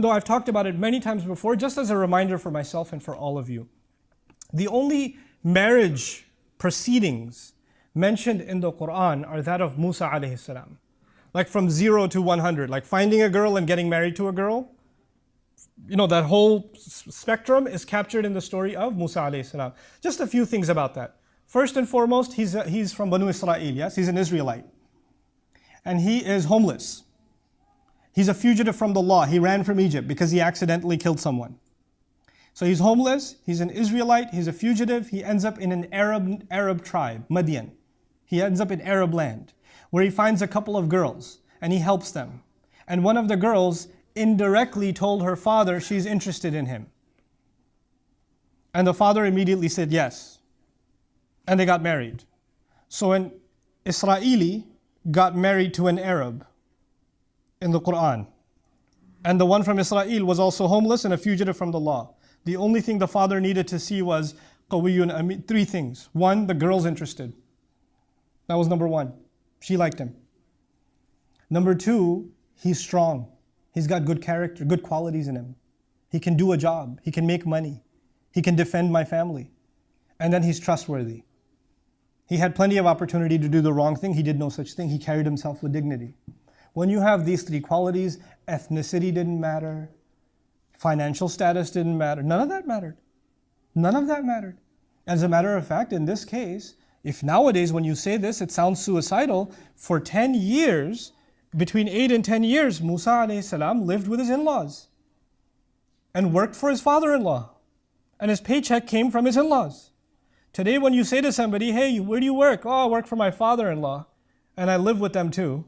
though I've talked about it many times before, just as a reminder for myself and for all of you. The only marriage proceedings mentioned in the Qur'an are that of Musa alayhi salam. Like from 0 to 100, like finding a girl and getting married to a girl. That whole spectrum is captured in the story of Musa alayhi salam. Just a few things about that. First and foremost, he's from Banu Israel, yes? He's an Israelite. And he is homeless. He's a fugitive from the law. He ran from Egypt because he accidentally killed someone. So he's homeless, he's an Israelite, he's a fugitive, he ends up in an Arab tribe, Madian. He ends up in Arab land, where he finds a couple of girls, and he helps them. And one of the girls indirectly told her father she's interested in him. And the father immediately said yes. And they got married. So an Israeli got married to an Arab in the Qur'an. And the one from Israel was also homeless and a fugitive from the law. The only thing the father needed to see was qawiyun amin, 3 things. 1, the girl's interested. That was number 1. She liked him. Number 2, he's strong. He's got good character, good qualities in him. He can do a job. He can make money. He can defend my family. And then he's trustworthy. He had plenty of opportunity to do the wrong thing. He did no such thing. He carried himself with dignity. When you have these 3 qualities, ethnicity didn't matter, financial status didn't matter. None of that mattered. None of that mattered. As a matter of fact, in this case, if nowadays when you say this, it sounds suicidal, for 10 years, between 8 and 10 years, Musa alayhi salam lived with his in-laws and worked for his father-in-law. And his paycheck came from his in-laws. Today when you say to somebody, hey, where do you work? Oh, I work for my father-in-law and I live with them too.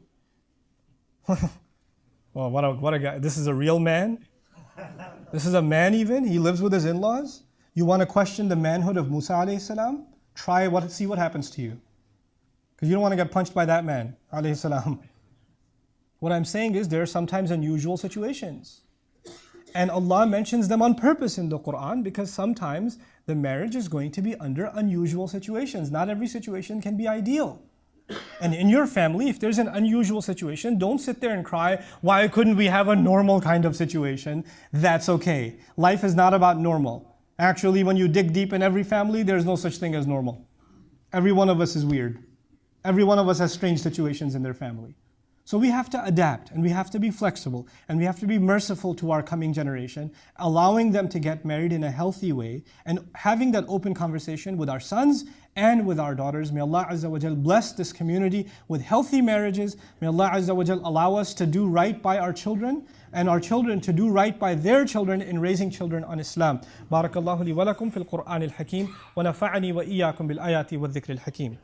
Well, what a guy. This is a real man? This is a man even? He lives with his in-laws? You want to question the manhood of Musa alayhi salam? See what happens to you. Because you don't want to get punched by that man alayhi salam. What I'm saying is there are sometimes unusual situations. And Allah mentions them on purpose in the Qur'an because sometimes the marriage is going to be under unusual situations. Not every situation can be ideal. And in your family, if there's an unusual situation, don't sit there and cry, why couldn't we have a normal kind of situation? That's okay. Life is not about normal. Actually, when you dig deep in every family, there's no such thing as normal. Every one of us is weird. Every one of us has strange situations in their family. So we have to adapt and we have to be flexible and we have to be merciful to our coming generation, allowing them to get married in a healthy way and having that open conversation with our sons and with our daughters. May Allah Azza wa Jal bless this community with healthy marriages. May Allah Azza wa Jal allow us to do right by our children and our children to do right by their children in raising children on Islam. Barakallahu li wa lakum fil Qur'an al-Hakim wa nafa'ani wa iyyakum bil ayati wa dhikr al-Hakim.